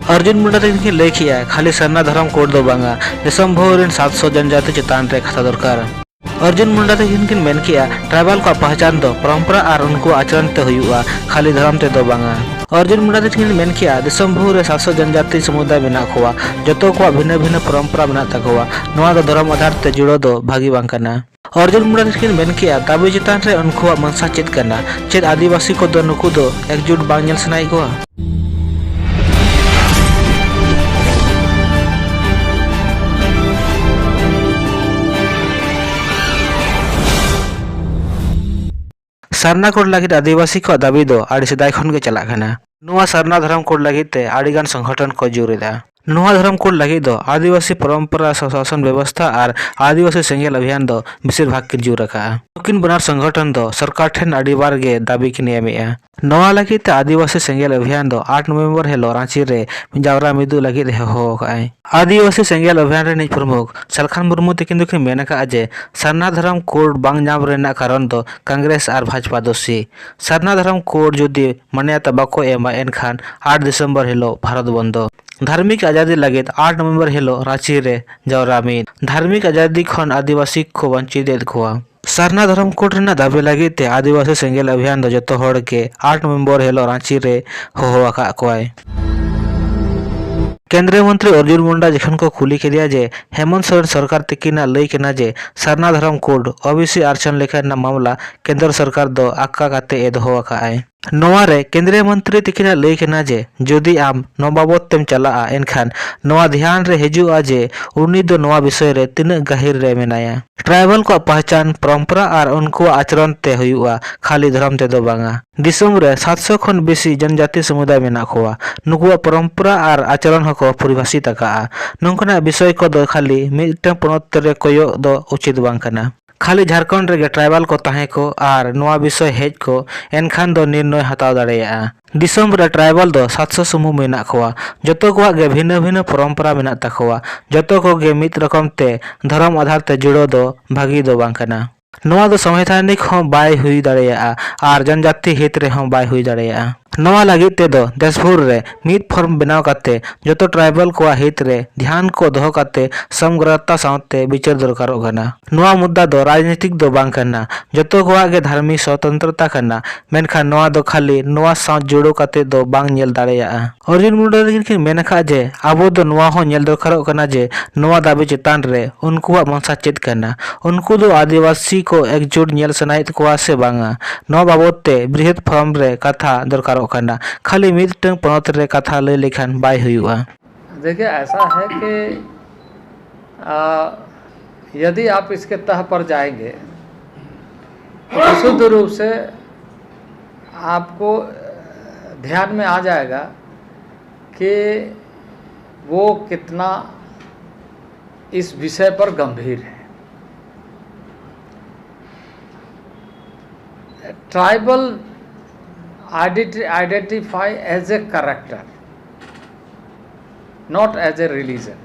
अर्जुन मुंडा तक लय किया खाली सरना धर्म कोड दो बांगा दिसम भर 700 जनजाति चेतान रे कथा दरकार। अर्जुन मुंडा तक मेन किया ट्राइबल को पहचान दो परंपरा और उनको आचरण ते हुआ खाली धर्म ते दो बांगा। अर्जुन मुंडा तक मेन किया दिसम भर 700 जनजाति समुदाय मेना खोआ जतो को भिन्न भिन्न परंपरा मेना तकवा नोआ दो धर्म आधार ते जुड़ो दो भागी बांग कना। अर्जुन मुंडा तक मेन किया दाबी चितान रे उनको मनसा चेत करना चेत आदिवासी को दो नुकु दो एकजुट बांग नेल सनाई को। सरना कोड लगित आदिवासी को दाबी दो आड़ी सेदाय खन के चला खाना। नुआ सरना धर्म कोड लगित ते आड़ीगान संगठन को जुरेदा। नुआ धर्म कोड लगित दो आदिवासी परंपरा शासन व्यवस्था और आदिवासी सेंगेल अभियान दो बेसिर भाग के जुर रखा। उकिन बनार संगठन दो सरकार ठेन आड़ी बार गे दाबी की नियमिया। नवा लगित ते आदिवासी सेंगेल अभियान दो 8 नवंबर हेलो रांची रे जावरा मिदु लगित हो काय। आदिवासी सेंगेल अभियान रे निज प्रमुख सलखान मुर्मू तकिन दुखिन मेन का जे सरना धर्म कोड बांग नाम रेना कारण दो कांग्रेस और भाजपा दोषी। सरना धर्म कोड जुदी मान्यता बाको एमा एनखान 8 दिसंबर हेलो भारत बंद। धार्मिक आजादी लगित 8 नवंबर हेलो रांची रे जावरा मिद धार्मिक आजादी खन आदिवासी को वंचित खोआ। सरना धर्म कोड रेना दाबी लगित ते आदिवासी सेंगेल अभियान दो जतो हड़ के 8 नवंबर हेलो रांची रे हो आका कोय। केंद्रीय मंत्री अर्जुन मुंडा जखन को खुली के दिया जे हेमंत सोरेन सरकार तकिना लई केना जे सरना धर्म कोड ओबीसी आरक्षण लेखा मामला केंद्र सरकार दो आक्का काते ए दोहो आकाय। नोआ रे केंद्रीय मंत्री तकिना लई केना जे जदि आम नो बाबत तेम चला एनखान नोआ ध्यान रे हिजुआ जे उनी दो नोआ विषय रे तिना गहिर रे मेनाया। ट्राइबल को पहचान परंपरा और उनको आचरण ते हुआ खाली धर्म ते दो बांगा। दिसम रे 700 खन बेसी जनजाति समुदाय मेना खोआ नुकुआ परंपरा और आचरण हको परिभाषित आका नोंकना विषय को दो खाली मिदटन पनत रे कोयो दो उचित बांग कना। खाली झारखंड रे ट्राइबल को ताहे को और नोआ विषय हेज को एनखान दो निर्णय हताव दाड़ेया। दिसम रे ट्राइबल दो 700 समूह मेना खोआ जतो को गे भिन्न भिन्न परंपरा मेना तखवा जतो को गे मित रकम ते धर्म आधार ते जुड़ो दो भागी दो बांग कना। नोआ दो संवैधानिक हो बाय हुई दाड़ेया और जनजाति हित रे हो बाय हुई दाड़ेया। नोआ लगित ते दो देशभर रे मित फॉर्म बनाव काते जतो ट्राइबल को हित रे ध्यान को दोहो काते समग्रता साउते विचार दरकारो कना। नोआ मुद्दा दो राजनीतिक दो बांग कना जतो को गे धार्मिक स्वतंत्रता कना मेनखान नोआ दो खाली नोआ साउ जुड़ो काते दो बांग नेल दाड़ेया। अर्जुन मुंडा लेकिन मेनखा जे आबो दो नोआ हो नेल दरकारो कना जे नोआ दाबी चेतान रे उनको मनसा चेत कना उनको दो आदिवासी को एकजुट नेल सनाइत को से बांगा नोआ बाबत ते बृहत फॉर्म रे कथा दरकारो करना खाली मिदटन पनत रे कथा ले लेखान बाय हुआ। देखिए ऐसा है कि यदि आप इसके तह पर जाएंगे तो शुद्ध रूप से आपको ध्यान में आ जाएगा कि वो कितना इस विषय पर गंभीर है। Tribal identify as a character, not as a religion,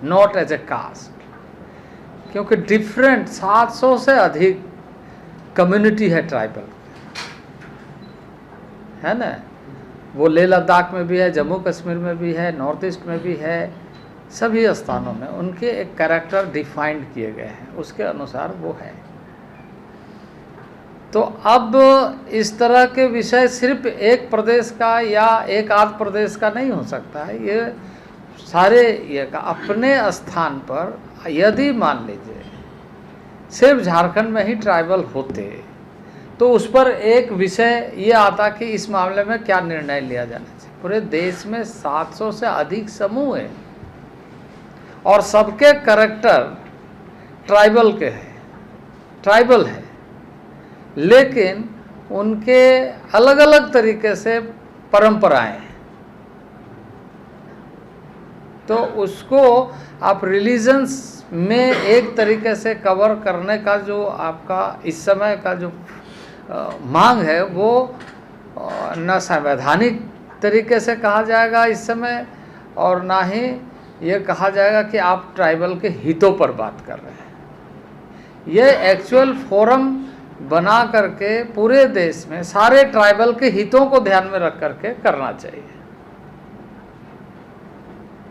not as a caste, क्योंकि डिफरेंट 700 से अधिक कम्युनिटी है ट्राइबल, है ना। वो लेह लद्दाख में भी है, जम्मू कश्मीर में भी है, नॉर्थ ईस्ट में भी है, सभी स्थानों में उनके एक कैरेक्टर डिफाइंड किए गए हैं, उसके अनुसार वो है। तो अब इस तरह के विषय सिर्फ एक प्रदेश का या एक आध प्रदेश का नहीं हो सकता है, ये सारे ये का अपने स्थान पर यदि मान लीजिए सिर्फ झारखंड में ही ट्राइबल होते तो उस पर एक विषय ये आता कि इस मामले में क्या निर्णय लिया जाना चाहिए। पूरे देश में 700 से अधिक समूह हैं और सबके कैरेक्टर ट्राइबल के हैं, ट्राइबल है, लेकिन उनके अलग अलग तरीके से परंपराएं हैं। तो उसको आप रिलीजन्स में एक तरीके से कवर करने का जो आपका इस समय का जो मांग है वो न संवैधानिक तरीके से कहा जाएगा इस समय और ना ही ये कहा जाएगा कि आप ट्राइबल के हितों पर बात कर रहे हैं। ये एक्चुअल फोरम बना करके पूरे देश में सारे ट्राइबल के हितों को ध्यान में रख करके करना चाहिए।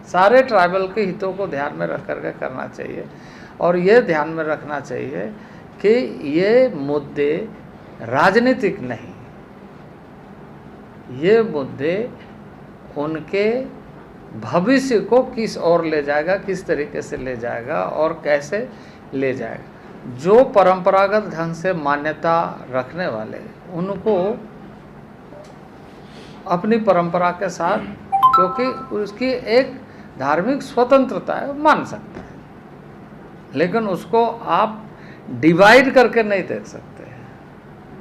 सारे ट्राइबल के हितों को ध्यान में रख करके करना चाहिए। और ये ध्यान में रखना चाहिए कि ये मुद्दे राजनीतिक नहीं, ये मुद्दे उनके भविष्य को किस ओर ले जाएगा, किस तरीके से ले जाएगा और कैसे ले जाएगा। जो परंपरागत ढंग से मान्यता रखने वाले उनको अपनी परंपरा के साथ, क्योंकि उसकी एक धार्मिक स्वतंत्रता है, मान सकते हैं, लेकिन उसको आप डिवाइड करके नहीं देख सकते,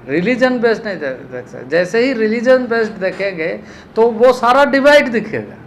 रिलीजन बेस्ड नहीं देख सकते। जैसे ही रिलीजन बेस्ड देखेंगे तो वो सारा डिवाइड दिखेगा।